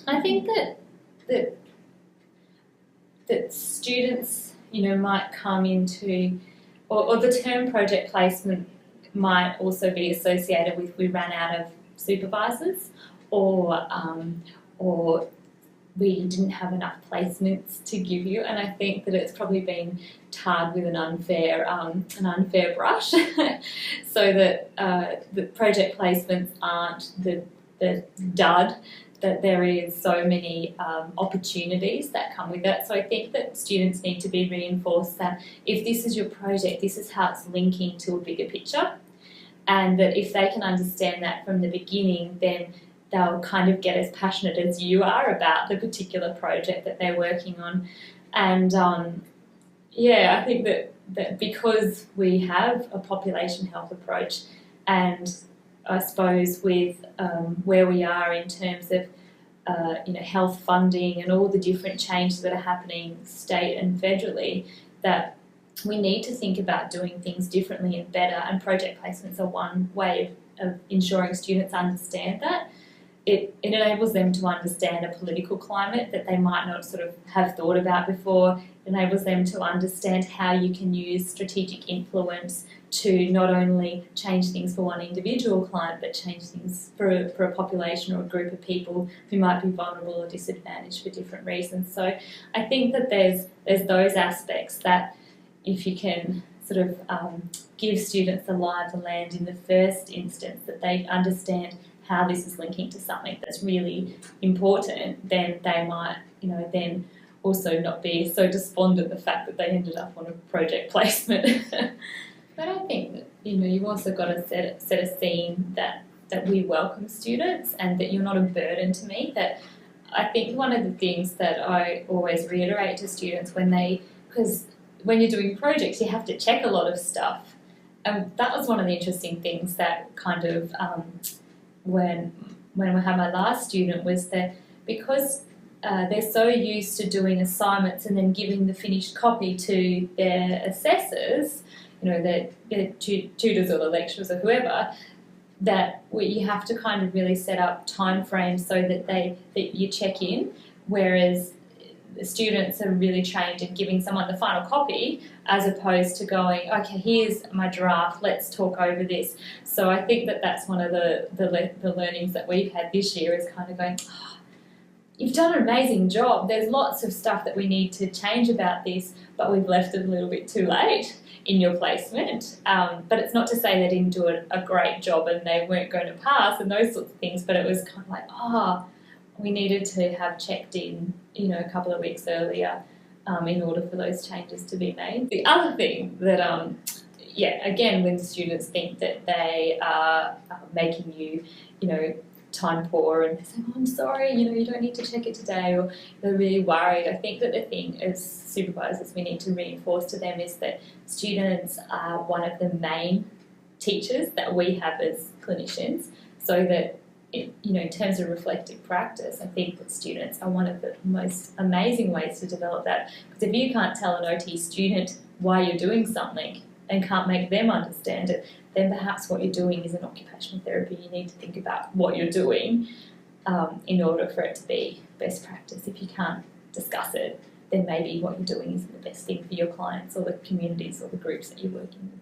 I think that that students, might come into, or the term project placement might also be associated with we ran out of supervisors, or we didn't have enough placements to give you, and I think that it's probably been tarred with an unfair brush, so that the project placements aren't the dud, that there is so many opportunities that come with it. So I think that students need to be reinforced that if this is your project, this is how it's linking to a bigger picture, and that if they can understand that from the beginning, then they'll kind of get as passionate as you are about the particular project that they're working on. And I think that because we have a population health approach, and I suppose with where we are in terms of health funding and all the different changes that are happening state and federally, that we need to think about doing things differently and better, and project placements are one way of ensuring students understand that. It enables them to understand a political climate that they might not sort of have thought about before. It enables them to understand how you can use strategic influence to not only change things for one individual client, but change things for a population or a group of people who might be vulnerable or disadvantaged for different reasons. So I think that there's those aspects that if you can sort of give students the lie of the land in the first instance, that they understand how this is linking to something that's really important, then they might, then also not be so despondent the fact that they ended up on a project placement. But I think that, you've also got to set a scene that we welcome students and that you're not a burden to me. That I think one of the things that I always reiterate to students because when you're doing projects, you have to check a lot of stuff. And that was one of the interesting things that kind of, when we had my last student, was that because they're so used to doing assignments and then giving the finished copy to their assessors, their tutors or the lecturers or whoever, that you have to kind of really set up time frames so that you check in, whereas the students are really trained in giving someone the final copy as opposed to going, okay, here's my draft, let's talk over this. So I think that that's one of the learnings that we've had this year, is kind of going, you've done an amazing job, there's lots of stuff that we need to change about this, but we've left it a little bit too late in your placement. But it's not to say they didn't do a great job and they weren't going to pass and those sorts of things, but it was kind of like, we needed to have checked in, a couple of weeks earlier in order for those changes to be made. The other thing that, again, when students think that they are making you, time poor and they say, I'm sorry, you don't need to check it today, or they're really worried. I think that the thing as supervisors we need to reinforce to them is that students are one of the main teachers that we have as clinicians, so that in terms of reflective practice, I think that students are one of the most amazing ways to develop that. Because if you can't tell an OT student why you're doing something and can't make them understand it, then perhaps what you're doing is an occupational therapy. You need to think about what you're doing in order for it to be best practice. If you can't discuss it, then maybe what you're doing isn't the best thing for your clients or the communities or the groups that you're working with.